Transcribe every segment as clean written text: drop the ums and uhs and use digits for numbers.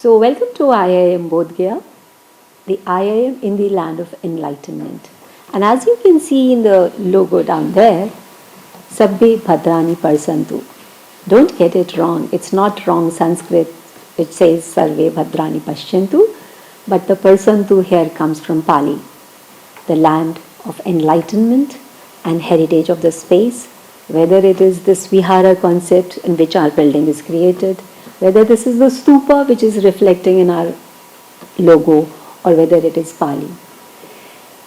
So, welcome to IIM Bodh Gaya, the IIM in the land of enlightenment. And as you can see in the logo down there, Sabbe Bhadrani Parsantu. Don't get it wrong, it's not wrong Sanskrit, which says Sarve Bhadrani Pashyantu, but the Parsantu here comes from Pali, the land of enlightenment and heritage of the space, whether it is this Vihara concept in which our building is created, whether this is the stupa which is reflecting in our logo, or whether it is Pali.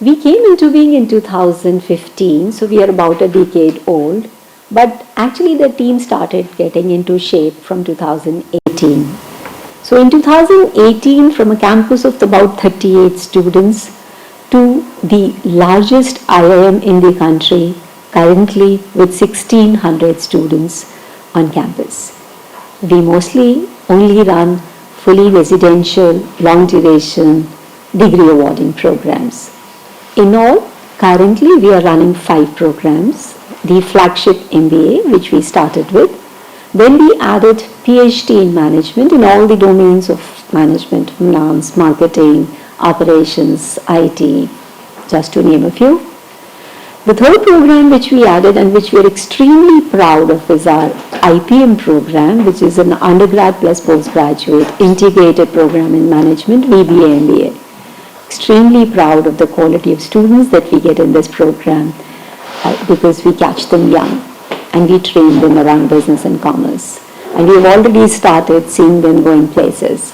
We came into being in 2015, so we are about a decade old, but actually the team started getting into shape from 2018. So in 2018, from a campus of about 38 students to the largest IIM in the country, currently with 1600 students on campus. We mostly only run fully residential, long duration, degree awarding programs. In all, currently we are running 5 programs. The flagship MBA, which we started with. Then we added PhD in management in all the domains of management, finance, marketing, operations, IT, just to name a few. The third program which we added and which we are extremely proud of is our IPM program, which is an undergrad plus postgraduate integrated program in management, BBA MBA. Extremely proud of the quality of students that we get in this program because we catch them young and we train them around business and commerce. And we've already started seeing them going places.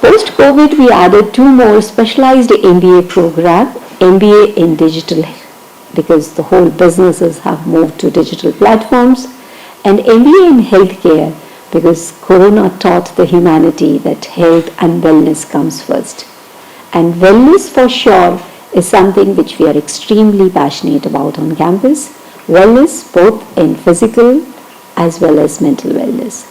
Post-COVID, we added 2 more specialized MBA program, MBA in digital, because the whole businesses have moved to digital platforms, and MBA in healthcare, because Corona taught the humanity that health and wellness comes first. And wellness for sure is something which we are extremely passionate about on campus. Wellness both in physical as well as mental wellness.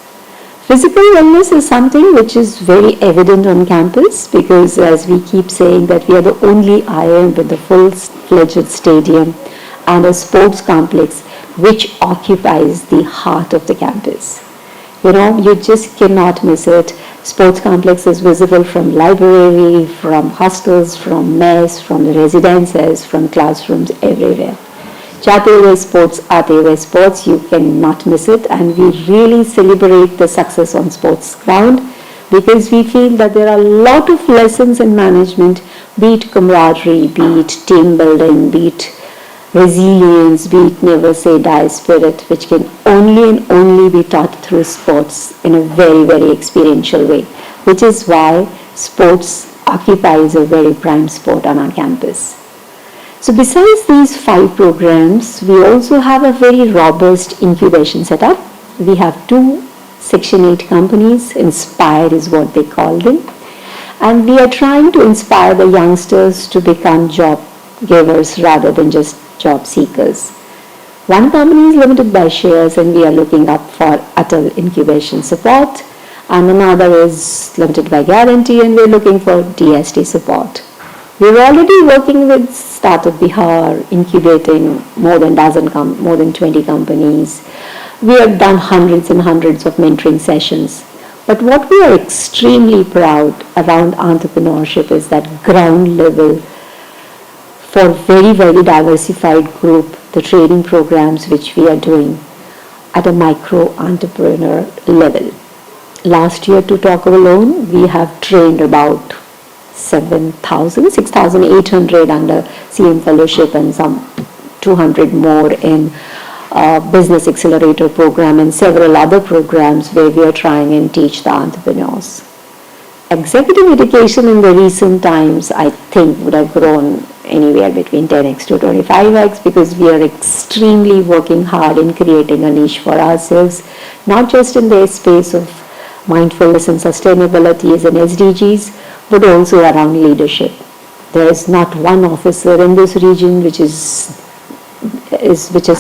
Physical wellness is something which is very evident on campus because as we keep saying that we are the only IIM with a full-fledged stadium and a sports complex which occupies the heart of the campus. You just cannot miss it. Sports complex is visible from library, from hostels, from mess, from the residences, from classrooms, everywhere. Jate hue sports, aate hue sports, you cannot miss it, and we really celebrate the success on sports ground because we feel that there are a lot of lessons in management, be it camaraderie, be it team building, be it resilience, be it never say die spirit, which can only be taught through sports in a very, very experiential way, which is why sports occupies a very prime spot on our campus. So besides these 5 programs, we also have a very robust incubation setup. We have 2 Section 8 companies, Inspire is what they call them. And we are trying to inspire the youngsters to become job givers rather than just job seekers. One company is limited by shares and we are looking up for Atal incubation support. And another is limited by guarantee and we're looking for DST support. We're already working with Startup Bihar, incubating more than 20 companies. We have done hundreds and hundreds of mentoring sessions. But what we are extremely proud around entrepreneurship is that ground level for very, very diversified group, the training programs which we are doing at a micro entrepreneur level. Last year, to talk alone, we have trained about 6,800 under CM Fellowship and some 200 more in Business Accelerator program and several other programs where we are trying and teach the entrepreneurs. Executive education in the recent times, I think, would have grown anywhere between 10x to 25x because we are extremely working hard in creating a niche for ourselves, not just in the space of mindfulness and sustainability as an SDGs, but also around leadership. There is not one officer in this region which has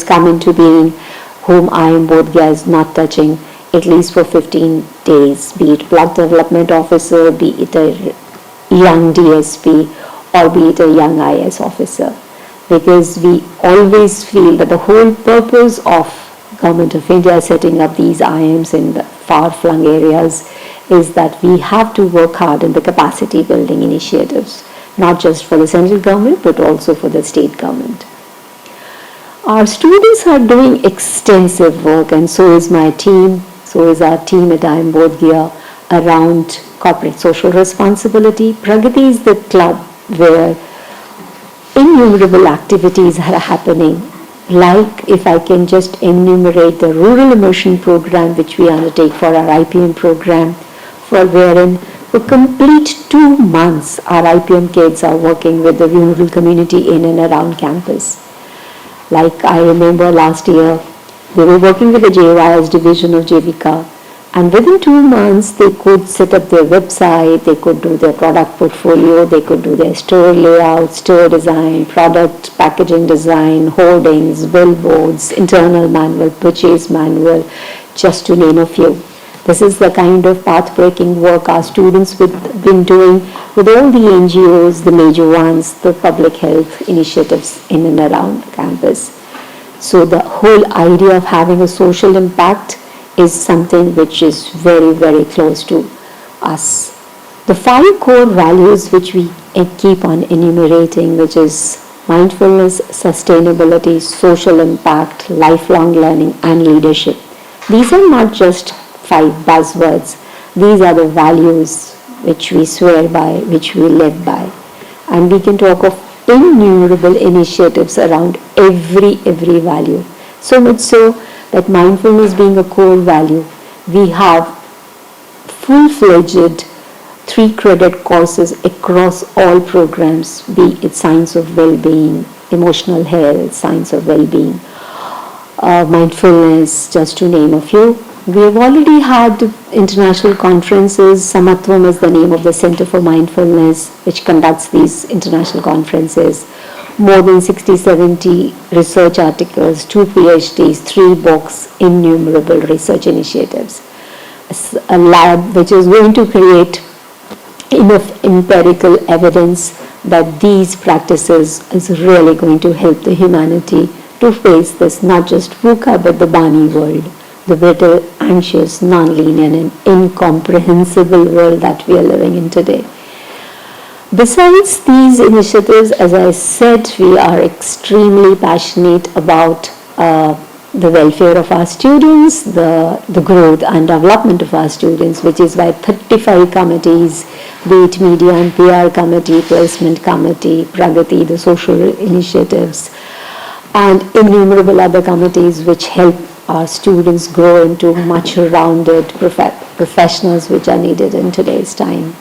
come into being whom IIM Bodh Gaya is not touching at least for 15 days, be it block development officer, be it a young DSP, or be it a young IS officer. Because we always feel that the whole purpose of Government of India setting up these IIMs in the far-flung areas is that we have to work hard in the capacity building initiatives, not just for the central government but also for the state government. Our students are doing extensive work, and so is my team, so is our team at IIM Bodh Gaya around corporate social responsibility. Pragati is the club where innumerable activities are happening, like if I can just enumerate the Rural Immersion Program which we undertake for our IPM program, for wherein for complete 2 months our IPM kids are working with the rural community in and around campus. Like I remember last year, they were working with the JYS division of JVICA, and within 2 months they could set up their website, they could do their product portfolio, they could do their store layout, store design, product packaging design, hoardings, billboards, internal manual, purchase manual, just to name a few. This is the kind of path-breaking work our students have been doing with all the NGOs, the major ones, the public health initiatives in and around campus. So the whole idea of having a social impact is something which is very, very close to us. The 5 core values which we keep on enumerating, which is mindfulness, sustainability, social impact, lifelong learning, and leadership. These are not just 5 buzzwords. These are the values which we swear by, which we live by. And we can talk of innumerable initiatives around every value. So much so that mindfulness being a core value, we have full-fledged 3-credit courses across all programs, be it science of well-being, emotional health, science of well-being, mindfulness, just to name a few. We have already had international conferences. Samatvam is the name of the Center for Mindfulness, which conducts these international conferences. More than 60-70 research articles, 2 PhDs, 3 books, innumerable research initiatives. A lab which is going to create enough empirical evidence that these practices is really going to help the humanity to face this not just VUCA but the Bani world, the brittle, anxious, non-linear and incomprehensible world that we are living in today. Besides these initiatives, as I said, we are extremely passionate about the welfare of our students, the growth and development of our students, which is why 35 committees, be it media and PR committee, placement committee, Pragati, the social initiatives, and innumerable other committees which help our students grow into much rounded professionals which are needed in today's time.